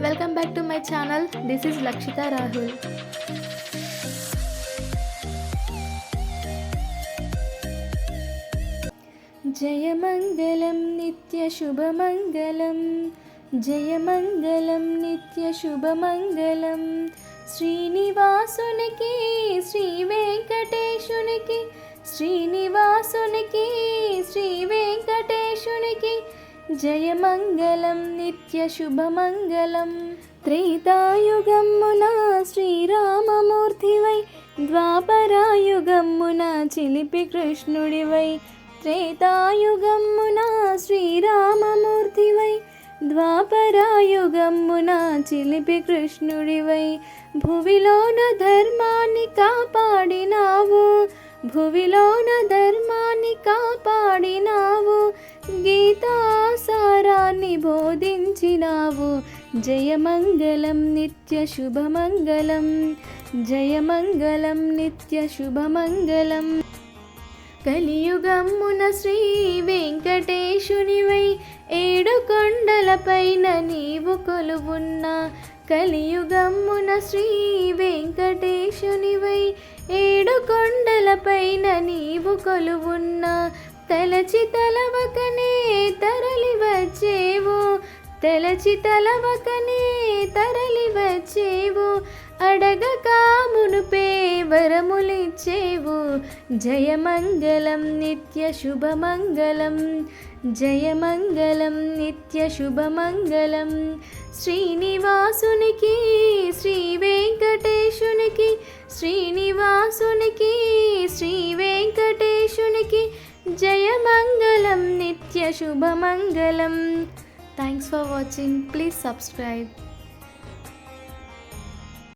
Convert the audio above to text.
Welcome back to my channel. This is Lakshita Rahul. Jayamangalam Nitya Shubhamangalam, Jayamangalam Nitya Shubhamangalam, Srinivasuniki Sri Venkateshuniki, Srinivasuniki Sri Venkateshuniki, జయమంగళం నిత్య శుభమంగళం. త్రేతాయుగమ్మున శ్రీరామమూర్తివై, ద్వాపరాయుగమ్మున చిలిపి కృష్ణుడివై. త్రేతాయుగమ్మున శ్రీరామమూర్తివై, ద్వాపరాయుగమ్మున చిలిపి కృష్ణుడివై. భువిలోన ధర్మాన్ని కాపాడినావు, భువిలోన ధర్మాన్ని కాపాడినావు, గీతాసారాన్ని బోధించినావు. జయమంగళం నిత్య శుభమంగళం, జయమంగళం నిత్య శుభమంగళం. కలియుగమ్మున శ్రీ వెంకటేశునివై, ఏడు కొండలపైన నీవు కొలువున్నా. కలియుగమ్మున శ్రీ వెంకటేశునివై, ఏడు కొండలపైన నీవు కొలువున్నా. తలచి తలవకనే తరలి వచ్చేవు, తలచి తలవకనే తరలి వచ్చేవు, అడగక మునుపే వరములిచ్చేవు. జయమంగళం నిత్య శుభమంగళం, జయమంగళం నిత్య శుభమంగళం. శ్రీనివాసునికి శ్రీ వెంకటేశునికి, శ్రీనివాసునికి శ్రీ వెంకటేశునికి, జయమంగళం నిత్య శుభమంగళం. Thanks for watching. Please subscribe.